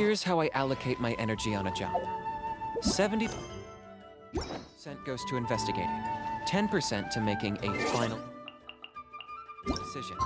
Here's how I allocate my energy on a job. 70% goes to investigating, 10% to making a final decision.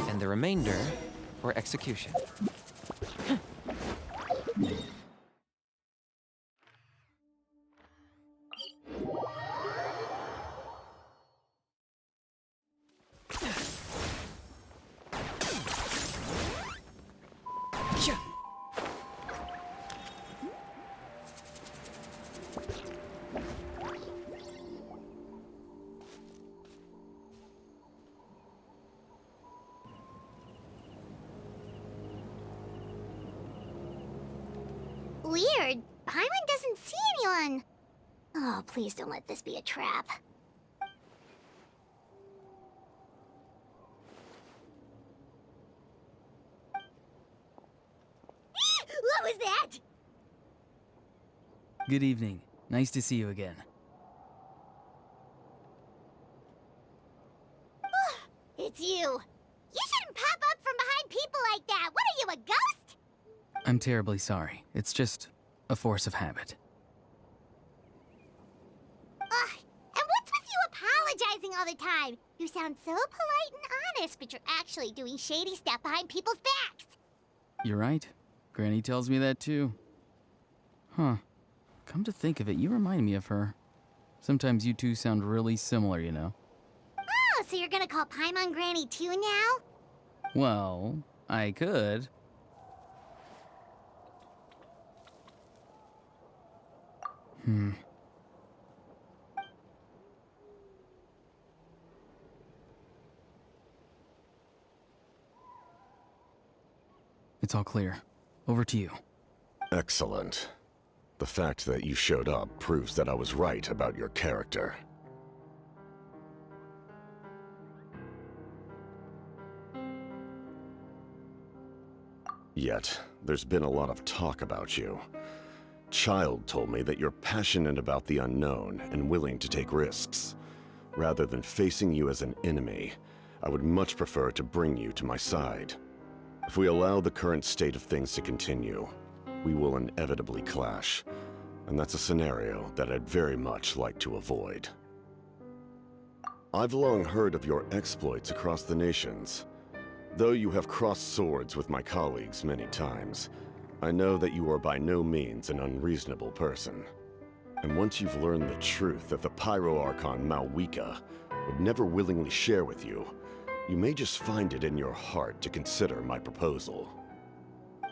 And the remainder for execution. Weird. Paimon doesn't see anyone. Oh, please don't let this be a trap. What was that? Good evening. Nice to see you again. It's you. You shouldn't pop up from behind people like that. What are you, a ghost? I'm terribly sorry. It's just a force of habit. And what's with you apologizing all the time? You sound so polite and honest, but you're actually doing shady stuff behind people's backs. You're right. Granny tells me that too. Huh. Come to think of it, you remind me of her. Sometimes you two sound really similar, you know. Oh, so you're gonna call Paimon Granny too now? Well, I could. It's all clear. Over to you. Excellent. The fact that you showed up proves that I was right about your character. Yet, there's been a lot of talk about you. Child told me that you're passionate about the unknown and willing to take risks. Rather than facing you as an enemy, I would much prefer to bring you to my side. If we allow the current state of things to continue, we will inevitably clash, and that's a scenario that I'd very much like to avoid. I've long heard of your exploits across the nations. Though you have crossed swords with my colleagues many times, I know that you are by no means an unreasonable person. And once you've learned the truth that the Pyro Archon Malwika would never willingly share with you, you may just find it in your heart to consider my proposal.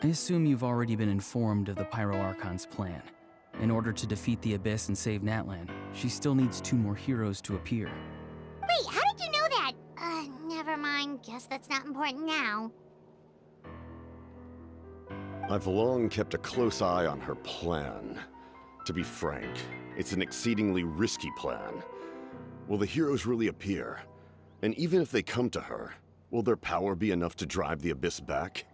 I assume you've already been informed of the Pyro Archon's plan. In order to defeat the Abyss and save Natlan, she still needs 2 more heroes to appear. Wait, how did you know that? Never mind. Guess that's not important now. I've long kept a close eye on her plan. To be frank, it's an exceedingly risky plan. Will the heroes really appear? And even if they come to her, will their power be enough to drive the Abyss back?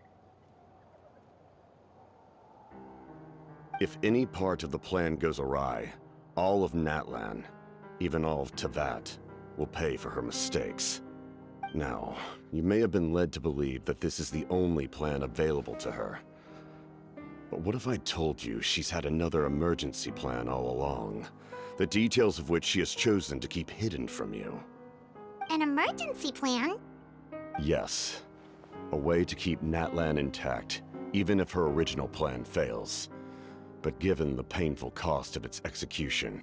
If any part of the plan goes awry, all of Natlan, even all of Teyvat, will pay for her mistakes. Now, you may have been led to believe that this is the only plan available to her. But what if I told you she's had another emergency plan all along, the details of which she has chosen to keep hidden from you? An emergency plan? Yes. A way to keep Natlan intact, even if her original plan fails. But given the painful cost of its execution,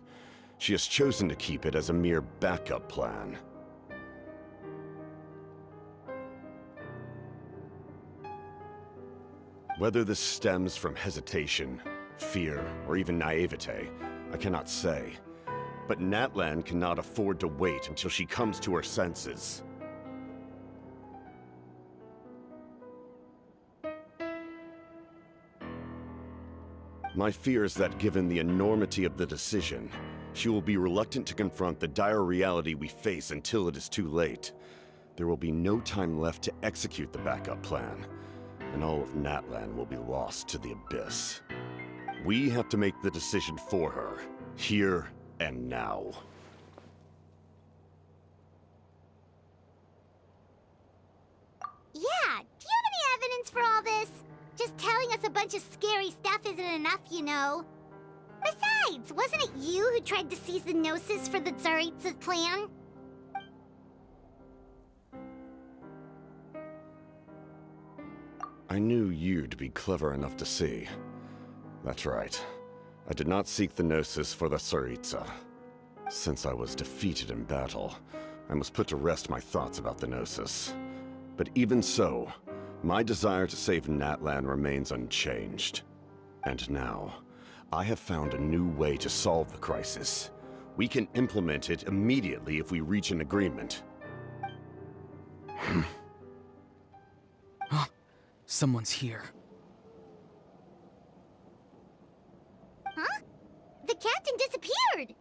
she has chosen to keep it as a mere backup plan. Whether this stems from hesitation, fear, or even naivete, I cannot say. But Natlan cannot afford to wait until she comes to her senses. My fear is that given the enormity of the decision, she will be reluctant to confront the dire reality we face until it is too late. There will be no time left to execute the backup plan, and all of Natlan will be lost to the abyss. We have to make the decision for her, here and now. Yeah, do you have any evidence for all this? Just telling us a bunch of scary stuff isn't enough, you know. Besides, wasn't it you who tried to seize the Gnosis for the Tsaritsa clan? I knew you to be clever enough to see. That's right. I did not seek the Gnosis for the Tsaritsa. Since I was defeated in battle, I must put to rest my thoughts about the Gnosis. But even so, my desire to save Natlan remains unchanged. And now, I have found a new way to solve the crisis. We can implement it immediately if we reach an agreement. Someone's here. Huh? The captain disappeared!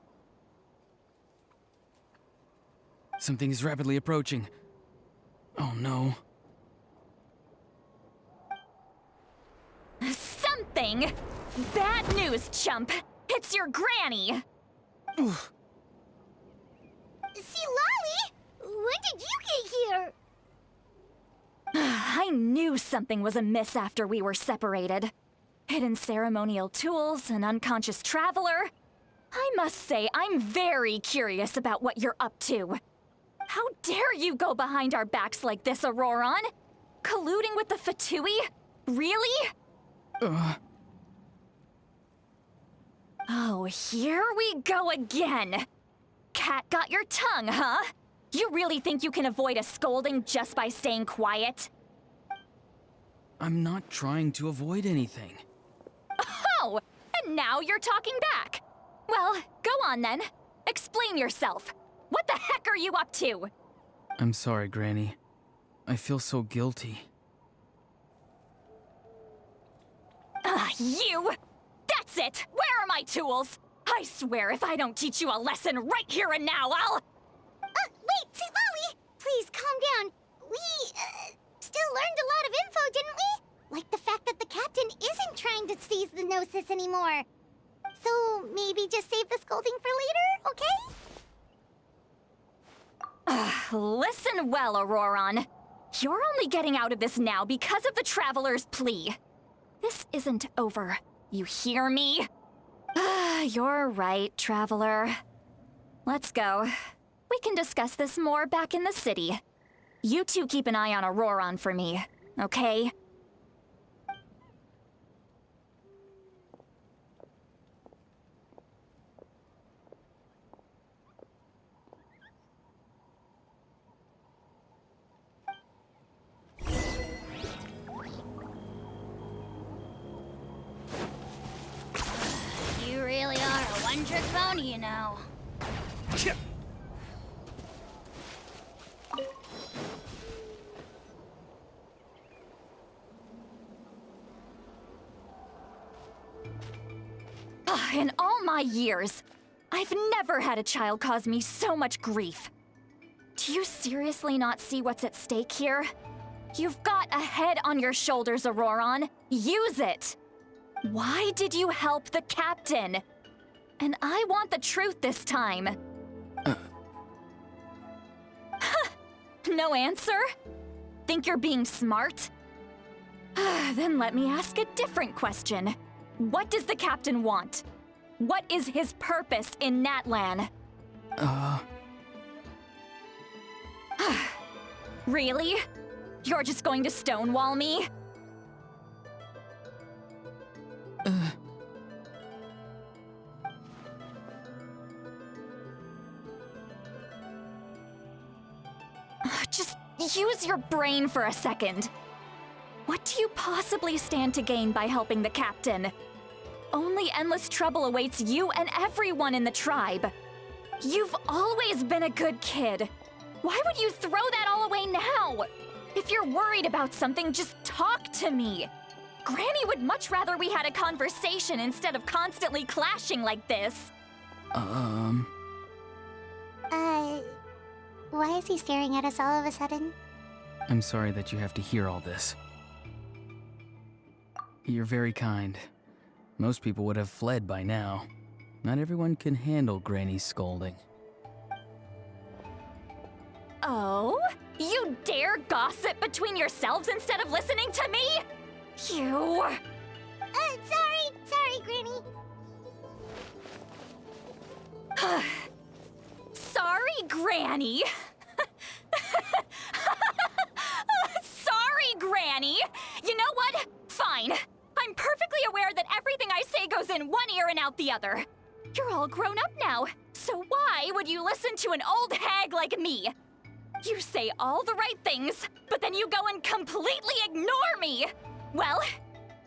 Something is rapidly approaching. Oh no. Something? Bad news, chump! It's your granny! Oof. See, Lolly? When did you get here? I knew something was amiss after we were separated. Hidden ceremonial tools, an unconscious traveler. I must say, I'm very curious about what you're up to. How dare you go behind our backs like this, Auroron? Colluding with the Fatui? Really? Oh, here we go again. Cat got your tongue, huh? You really think you can avoid a scolding just by staying quiet? I'm not trying to avoid anything. Oh, and now you're talking back. Well, go on then. Explain yourself. What the heck are you up to? I'm sorry, Granny. I feel so guilty. You! That's it! Where are my tools? I swear if I don't teach you a lesson right here and now, I'll... Wait, see, Lolly! Please, calm down. We, still learned a lot of info, didn't we? Like the fact that the captain isn't trying to seize the Gnosis anymore. So, maybe just save the scolding for later, okay? Listen well, Auroron. You're only getting out of this now because of the Traveler's plea. This isn't over. You hear me? You're right, Traveler. Let's go. We can discuss this more back in the city. You two keep an eye on Auroron for me, okay? You really are a one-trick pony, you know. In all my years, I've never had a child cause me so much grief. Do you seriously not see what's at stake here? You've got a head on your shoulders, Auroron. Use it! Why did you help the captain? And I want the truth this time. No answer? Think you're being smart? Then let me ask a different question. What does the captain want? What is his purpose in Natlan? Really? You're just going to stonewall me? Just use your brain for a second. What do you possibly stand to gain by helping the captain? Only endless trouble awaits you and everyone in the tribe. You've always been a good kid. Why would you throw that all away now? If you're worried about something, just talk to me. Granny would much rather we had a conversation instead of constantly clashing like this. Why is he staring at us all of a sudden? I'm sorry that you have to hear all this. You're very kind. Most people would have fled by now. Not everyone can handle Granny's scolding. Oh? You dare gossip between yourselves instead of listening to me? You... Sorry, Granny. Sorry, Granny. Sorry, Granny. You know what? Fine. I'm perfectly aware that everything I say goes in one ear and out the other. You're all grown up now, so why would you listen to an old hag like me? You say all the right things, but then you go and completely ignore me. Well,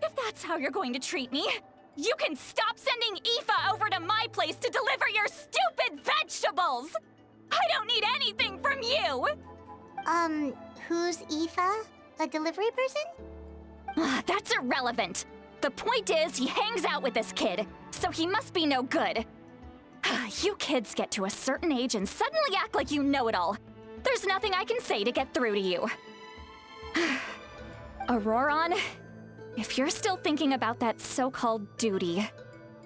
if that's how you're going to treat me, you can stop sending Aoife over to my place to deliver your stupid vegetables! I don't need anything from you! Who's Aoife? A delivery person? That's irrelevant. The point is, he hangs out with this kid, so he must be no good. You kids get to a certain age and suddenly act like you know it all. There's nothing I can say to get through to you. Auroron, if you're still thinking about that so-called duty,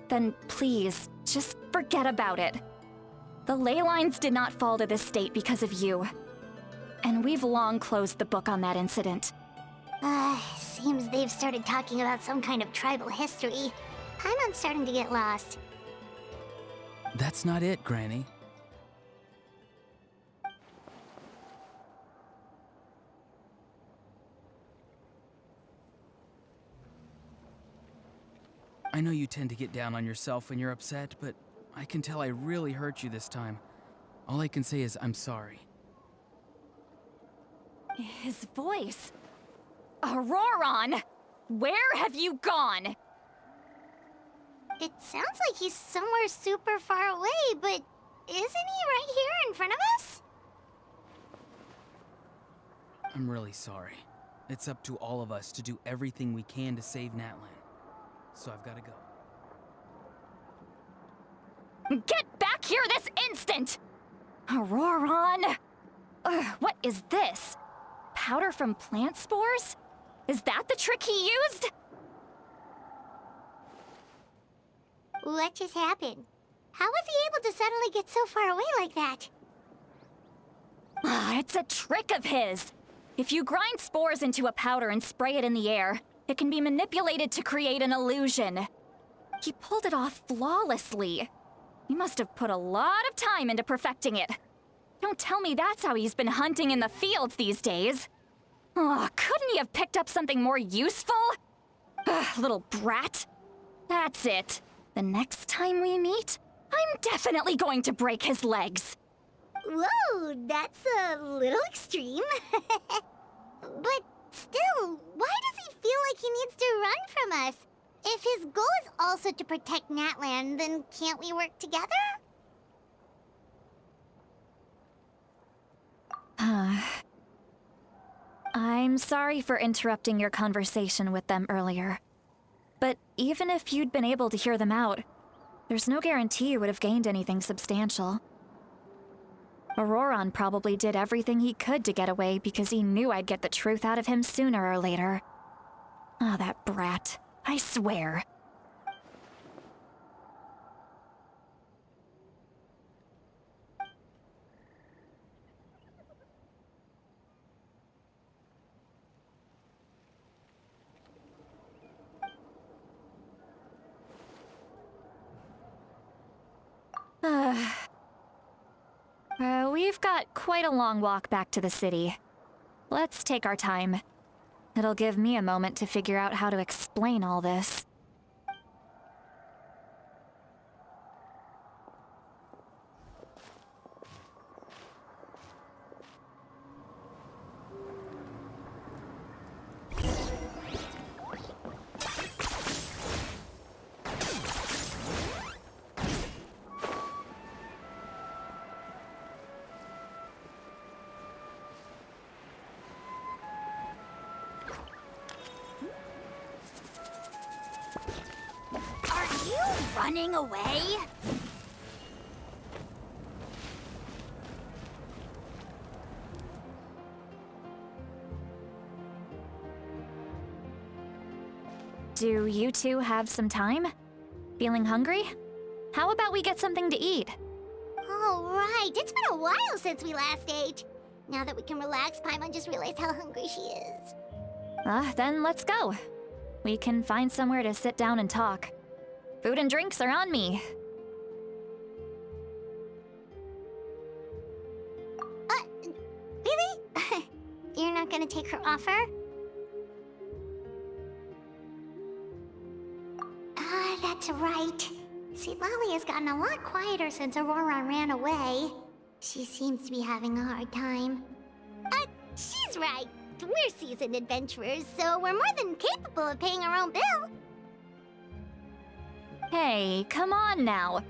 then please, just forget about it. The ley lines did not fall to this state because of you. And we've long closed the book on that incident. Seems they've started talking about some kind of tribal history. I'm starting to get lost. That's not it, Granny. I know you tend to get down on yourself when you're upset, but I can tell I really hurt you this time. All I can say is I'm sorry. His voice. Auroron! Where have you gone? It sounds like he's somewhere super far away, but isn't he right here in front of us? I'm really sorry. It's up to all of us to do everything we can to save Natlan. So I've got to go. Get back here this instant! Auroron! What is this? Powder from plant spores? Is that the trick he used? What just happened? How was he able to suddenly get so far away like that? It's a trick of his. If you grind spores into a powder and spray it in the air, it can be manipulated to create an illusion. He pulled it off flawlessly. He must have put a lot of time into perfecting it. Don't tell me that's how he's been hunting in the fields these days. Oh, couldn't he have picked up something more useful? Little brat. That's it. The next time we meet, I'm definitely going to break his legs. Whoa, that's a little extreme. But still, why does he feel like he needs to run from us? If his goal is also to protect Natlan, then can't we work together? I'm sorry for interrupting your conversation with them earlier. But even if you'd been able to hear them out, there's no guarantee you would have gained anything substantial. Auroron probably did everything he could to get away because he knew I'd get the truth out of him sooner or later. Ah, that brat. I swear. We've got quite a long walk back to the city. Let's take our time. It'll give me a moment to figure out how to explain all this. Are you running away? Do you two have some time? Feeling hungry? How about we get something to eat? Oh, right. It's been a while since we last ate. Now that we can relax, Paimon just realized how hungry she is. Then let's go. We can find somewhere to sit down and talk. Food and drinks are on me. Really? You're not gonna take her offer? That's right. See, Lolly has gotten a lot quieter since Aurora ran away. She seems to be having a hard time. She's right. We're seasoned adventurers, so we're more than capable of paying our own bill. Hey, come on now.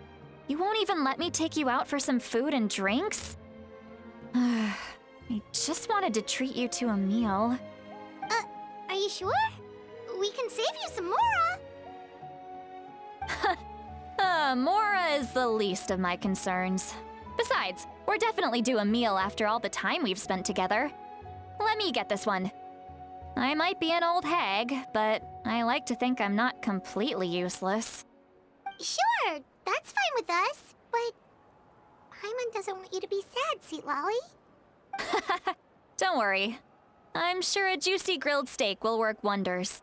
You won't even let me take you out for some food and drinks? I just wanted to treat you to a meal. Are you sure? We can save you some more. Mora is the least of my concerns. Besides, we're definitely due a meal after all the time we've spent together. Let me get this one. I might be an old hag, but I like to think I'm not completely useless. Sure, that's fine with us, but Paimon doesn't want you to be sad, sweet Lolly. Don't worry. I'm sure a juicy grilled steak will work wonders.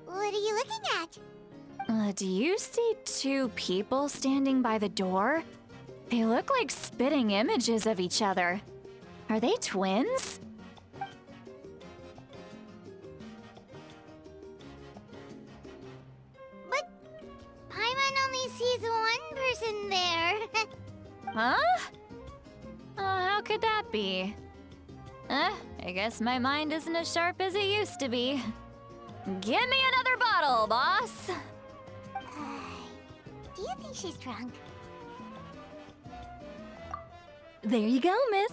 What are you looking at? Do you see two people standing by the door? They look like spitting images of each other. Are they twins? But Paimon only sees one person there. Huh? How could that be? I guess my mind isn't as sharp as it used to be. Give me another bottle, boss! Do you think she's drunk? There you go, miss.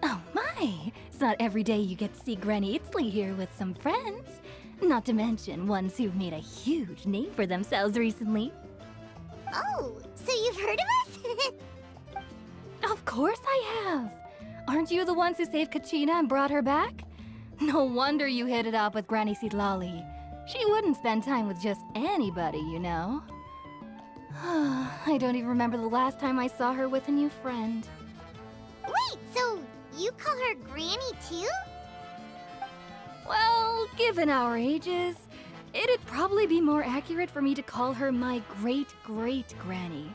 Oh my, it's not every day you get to see Granny Itztli here with some friends. Not to mention ones who've made a huge name for themselves recently. Oh, so you've heard of us? Of course I have. Aren't you the ones who saved Kachina and brought her back? No wonder you hit it off with Granny Lolly. She wouldn't spend time with just anybody, you know. I don't even remember the last time I saw her with a new friend. Wait, so you call her Granny too? Well, given our ages, it'd probably be more accurate for me to call her my great-great-granny.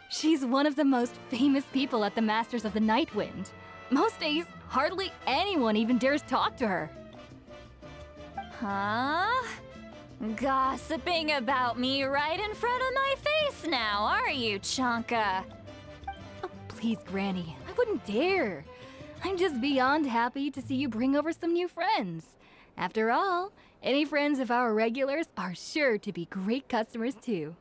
She's one of the most famous people at the Masters of the Nightwind. Most days, hardly anyone even dares talk to her. Huh? Gossiping about me right in front of my face now, are you, Chonka? Oh, please, Granny, I wouldn't dare. I'm just beyond happy to see you bring over some new friends. After all, any friends of our regulars are sure to be great customers too.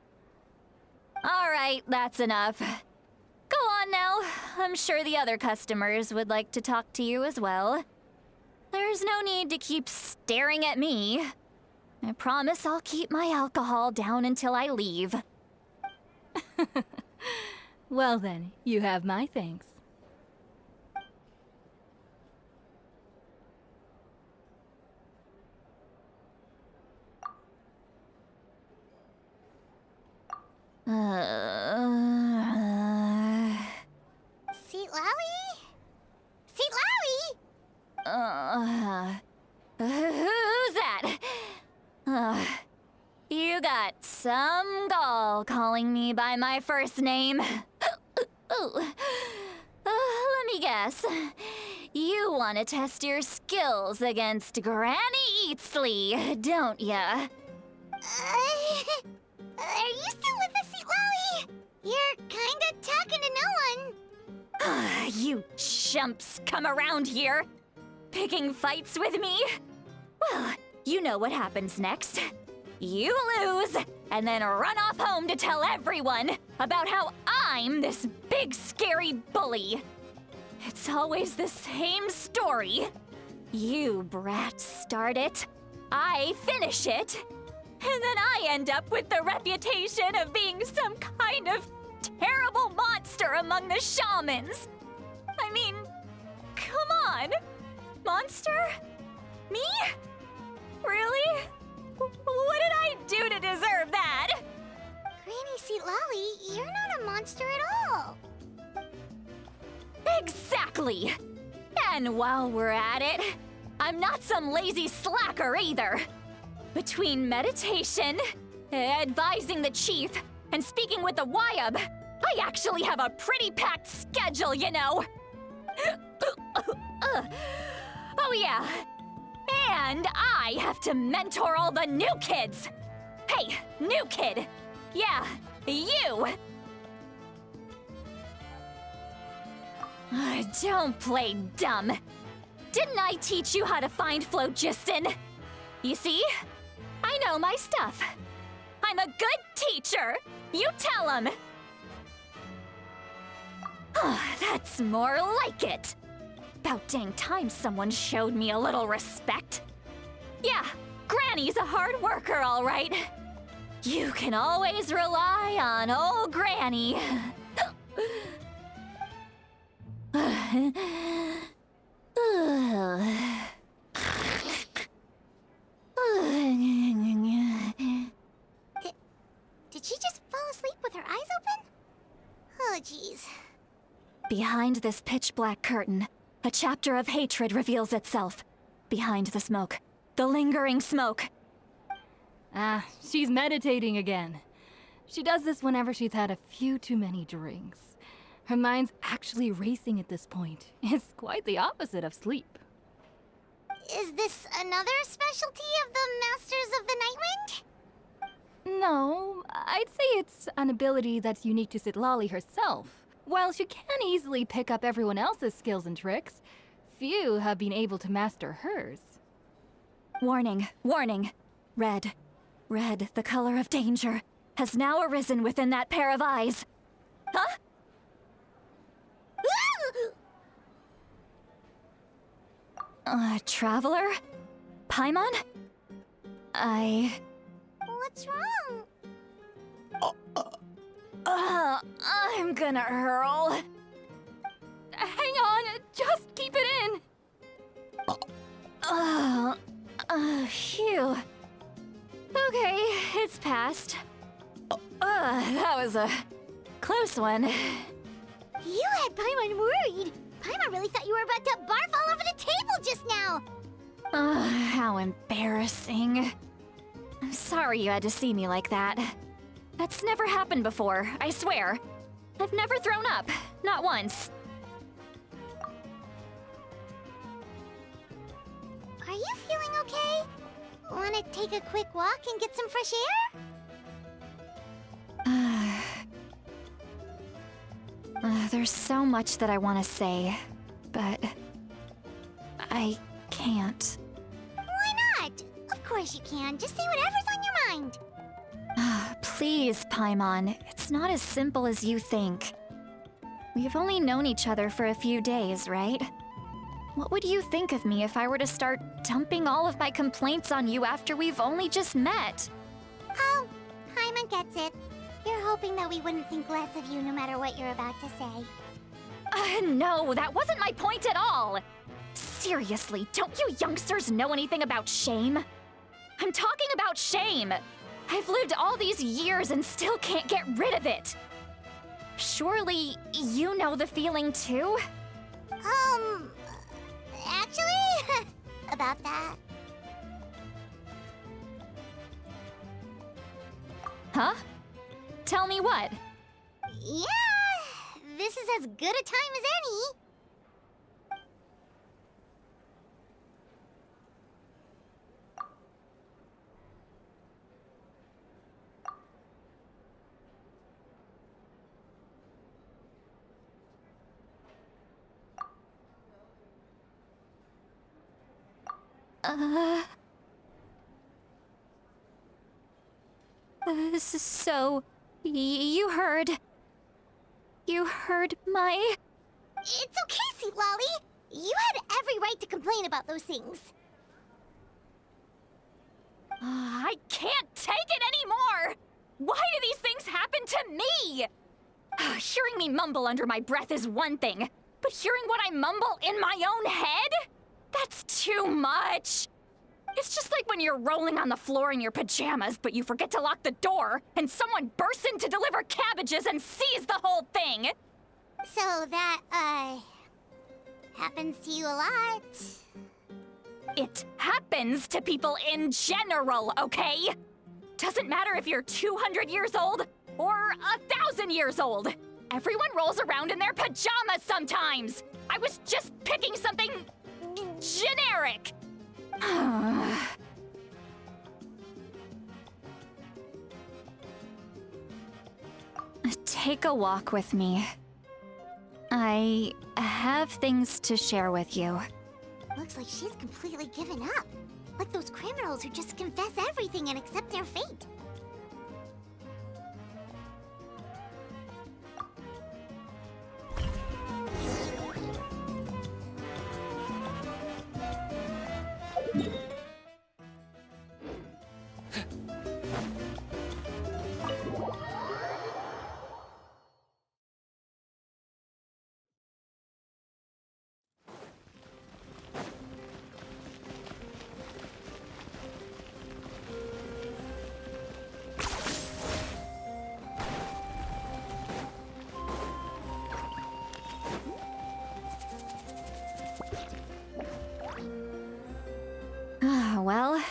All right, that's enough. Go on now. I'm sure the other customers would like to talk to you as well. There's no need to keep staring at me. I promise I'll keep my alcohol down until I leave. Well then, you have my thanks. Seat Lolly? Seat Lolly! Who's that? You got Some gall calling me by my first name. Let me guess. You want to test your skills against Granny Itztli, don't ya? Are you still with us, Itztli? You're kinda talking to no one. You chumps come around here, picking fights with me? Well, you know what happens next. You lose, and then run off home to tell everyone about how I'm this big scary bully. It's always the same story. You brats start it, I finish it, and then I end up with the reputation of being some kind of terrible monster among the shamans. I mean, come on. Monster? Me? Really? What did I do to deserve that? Granny Itztli, you're not a monster at all. Exactly! And while we're at it, I'm not some lazy slacker either. Between meditation, advising the chief, and speaking with the Wyab, I actually have a pretty packed schedule, you know. Oh yeah. And I have to mentor all the new kids. Hey, new kid. Yeah, you. Don't play dumb. Didn't I teach you how to find phlogiston? You see? I know my stuff. I'm a good teacher. You tell him. That's more like it. About dang time someone showed me a little respect. Yeah, Granny's a hard worker, all right. You can always rely on old Granny. Did she just fall asleep with her eyes open? Oh, jeez. Behind this pitch-black curtain, a chapter of hatred reveals itself. Behind the smoke. The lingering smoke. Ah, she's meditating again. She does this whenever she's had a few too many drinks. Her mind's actually racing at this point. It's quite the opposite of sleep. Is this another specialty of the Masters of the Nightwind? No, I'd say it's an ability that's unique to Itztli herself. While she can easily pick up everyone else's skills and tricks, few have been able to master hers. Warning, warning. Red. Red, the color of danger, has now arisen within that pair of eyes. Huh? Traveler? Paimon? What's wrong? I'm gonna hurl. Hang on, just keep it in. Phew. Okay, it's passed. That was a close one. You had Paimon worried. Paimon really thought you were about to barf all over the table just now. How embarrassing. I'm sorry you had to see me like that. That's never happened before, I swear. I've never thrown up, not once. Are you feeling okay? Wanna take a quick walk and get some fresh air? There's so much that I want to say, but I can't. Why not? Of course you can. Just say whatever's on your mind. Please, Paimon, it's not as simple as you think. We've only known each other for a few days, right? What would you think of me if I were to start dumping all of my complaints on you after we've only just met? Oh, Paimon gets it. You're hoping that we wouldn't think less of you no matter what you're about to say. No, that wasn't my point at all! Seriously, don't you youngsters know anything about shame? I'm talking about shame! I've lived all these years and still can't get rid of it! Surely, you know the feeling too? Actually, about that. Huh? Tell me what? Yeah, this is as good a time as any. So, you heard... You heard my... It's okay, Sweet Lolly. You had every right to complain about those things. I can't take it anymore! Why do these things happen to me? Hearing me mumble under my breath is one thing, but hearing what I mumble in my own head? That's too much! It's just like when you're rolling on the floor in your pajamas, but you forget to lock the door, and someone bursts in to deliver cabbages and sees the whole thing! So that, happens to you a lot. It happens to people in general, okay? Doesn't matter if you're 200 years old or 1,000 years old. Everyone rolls around in their pajamas sometimes. I was just picking something generic. Take a walk with me. I have things to share with you. Looks like she's completely given up. Like those criminals who just confess everything and accept their fate. Well,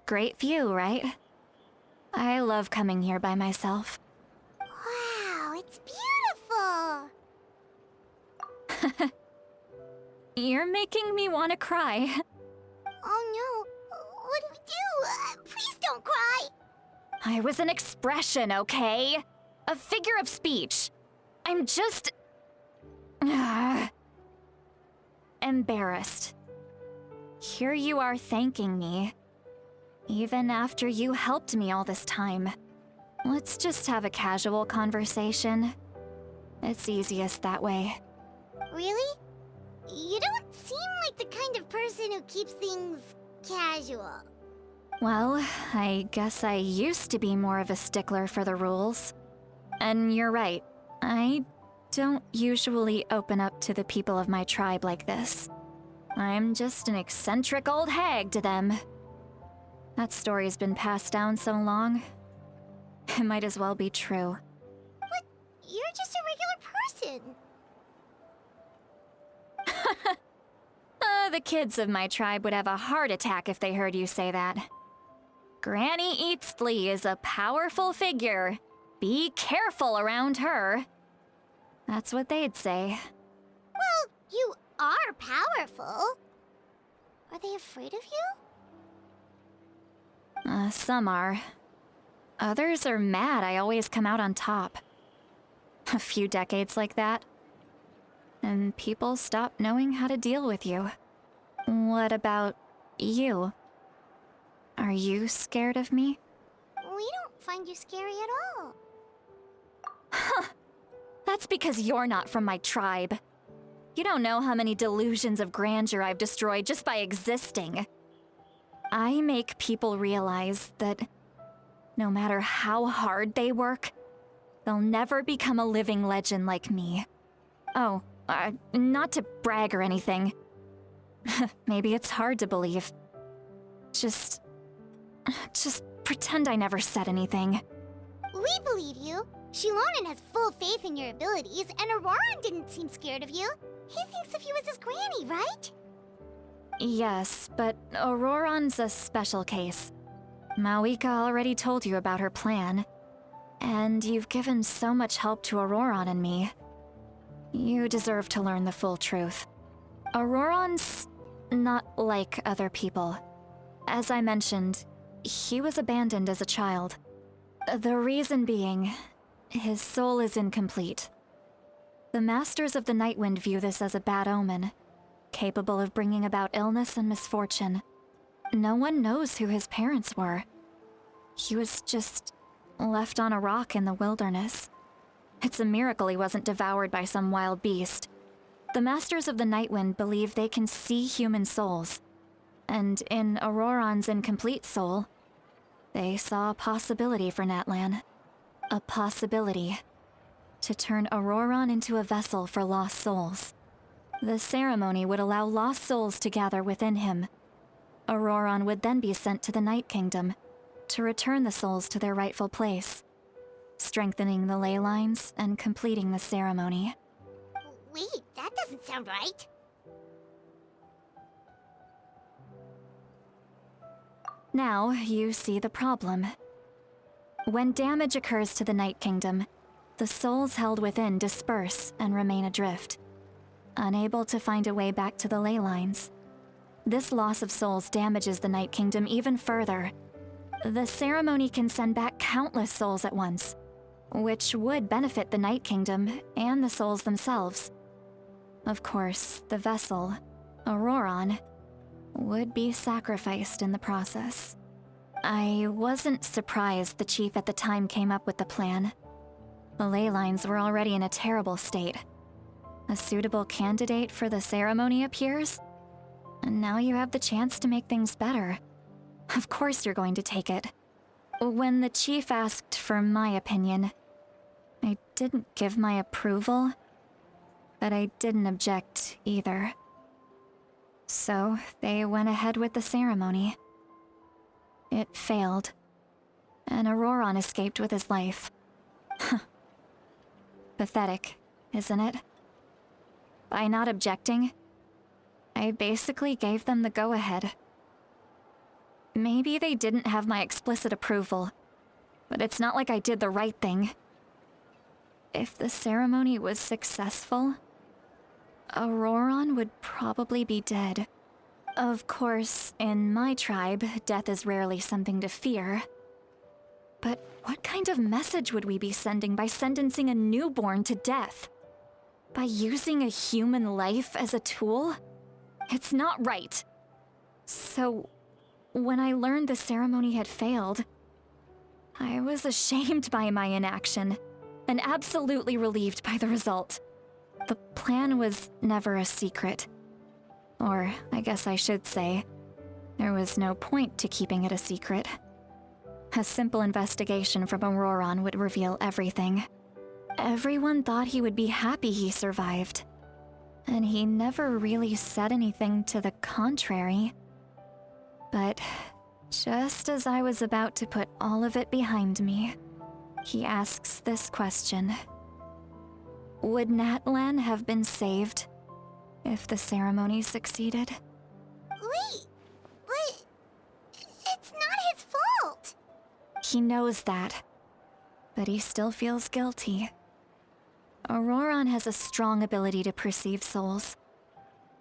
great view, right? I love coming here by myself. Wow, it's beautiful! You're making me want to cry. Oh no, what do we do? Please don't cry! I was an expression, okay? A figure of speech. I'm just... embarrassed. Here you are thanking me. Even after you helped me all this time. Let's just have a casual conversation. It's easiest that way. Really? You don't seem like the kind of person who keeps things casual. Well, I guess I used to be more of a stickler for the rules. And you're right, I don't usually open up to the people of my tribe like this. I'm just an eccentric old hag to them. That story's been passed down so long, it might as well be true. But you're just a regular person. The kids of my tribe would have a heart attack if they heard you say that. Granny Itztli is a powerful figure. Be careful around her. That's what they'd say. Well, you are powerful. Are they afraid of you? Some are. Others are mad I always come out on top. A few decades like that, and people stop knowing how to deal with you. What about you? Are you scared of me? We don't find you scary at all. That's because you're not from my tribe. You don't know how many delusions of grandeur I've destroyed just by existing. I make people realize that no matter how hard they work, they'll never become a living legend like me. Oh, not to brag or anything. Maybe it's hard to believe. Just pretend I never said anything. We believe you. Shilonen has full faith in your abilities, and Auroran didn't seem scared of you. He thinks of you as his granny, right? Yes, but Auroran's a special case. Mawika already told you about her plan. And you've given so much help to Auroron and me. You deserve to learn the full truth. Auroron's not like other people. As I mentioned, he was abandoned as a child. The reason being, his soul is incomplete. The Masters of the Nightwind view this as a bad omen, capable of bringing about illness and misfortune. No one knows who his parents were. He was just left on a rock in the wilderness. It's a miracle he wasn't devoured by some wild beast. The Masters of the Nightwind believe they can see human souls, and in Auroron's incomplete soul, they saw a possibility for Natlan. A possibility to turn Auroron into a vessel for lost souls. The ceremony would allow lost souls to gather within him. Auroron would then be sent to the Night Kingdom to return the souls to their rightful place, strengthening the ley lines and completing the ceremony. Wait, that doesn't sound right. Now, you see the problem. When damage occurs to the Night Kingdom, the souls held within disperse and remain adrift, unable to find a way back to the ley lines. This loss of souls damages the Night Kingdom even further. The ceremony can send back countless souls at once, which would benefit the Night Kingdom and the souls themselves. Of course, the vessel, Auroron, would be sacrificed in the process. I wasn't surprised the chief at the time came up with the plan. The ley lines were already in a terrible state. A suitable candidate for the ceremony appears, and now you have the chance to make things better. Of course you're going to take it. When the chief asked for my opinion, I didn't give my approval, but I didn't object either. So they went ahead with the ceremony. It failed, and Auroron escaped with his life. Pathetic, isn't it? By not objecting, I basically gave them the go-ahead. Maybe they didn't have my explicit approval, but it's not like I did the right thing. If the ceremony was successful, Auroron would probably be dead. Of course, in my tribe, death is rarely something to fear. But what kind of message would we be sending by sentencing a newborn to death? By using a human life as a tool? It's not right. So, when I learned the ceremony had failed, I was ashamed by my inaction, and absolutely relieved by the result. The plan was never a secret. Or, I guess I should say, there was no point to keeping it a secret. A simple investigation from Auroron would reveal everything. Everyone thought he would be happy he survived, and he never really said anything to the contrary. But just as I was about to put all of it behind me, he asks this question. Would Natlan have been saved if the ceremony succeeded? Wait, but it's not his fault. He knows that, but he still feels guilty. Auroron has a strong ability to perceive souls,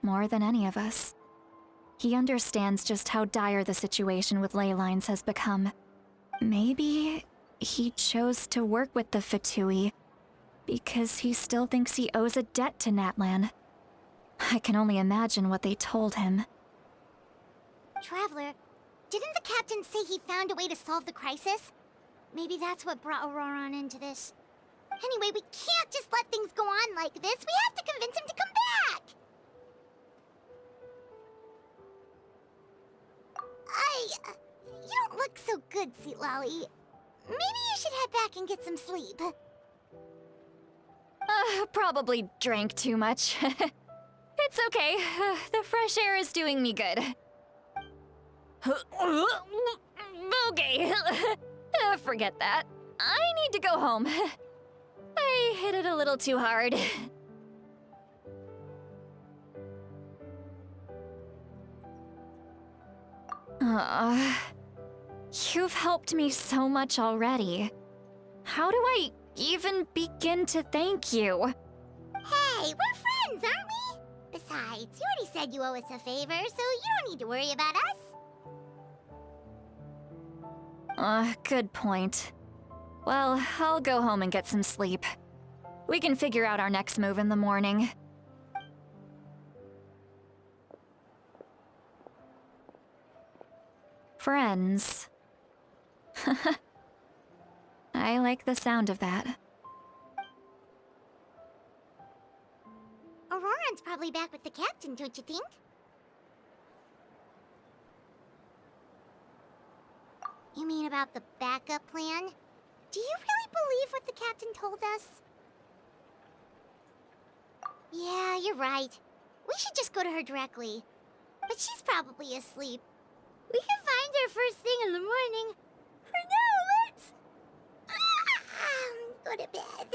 more than any of us. He understands just how dire the situation with ley lines has become. Maybe he chose to work with the Fatui because he still thinks he owes a debt to Natlan. I can only imagine what they told him. Traveler, didn't the captain say he found a way to solve the crisis? Maybe that's what brought Auroron into this. Anyway, we can't just let things go on like this. We have to convince him to come back! You don't look so good, Itztli. Maybe you should head back and get some sleep. Probably drank too much. It's okay. The fresh air is doing me good. Okay. Forget that. I need to go home. I hit it a little too hard. You've helped me so much already. How do I even begin to thank you? Hey, we're friends, aren't we? Besides, you already said you owe us a favor, so you don't need to worry about us. Good point. Well, I'll go home and get some sleep. We can figure out our next move in the morning. Friends. I like the sound of that. Auroran's probably back with the captain, don't you think? You mean about the backup plan? Do you really believe what the captain told us? Yeah, you're right. We should just go to her directly. But she's probably asleep. We can find her first thing in the morning. For now, let's... go to bed.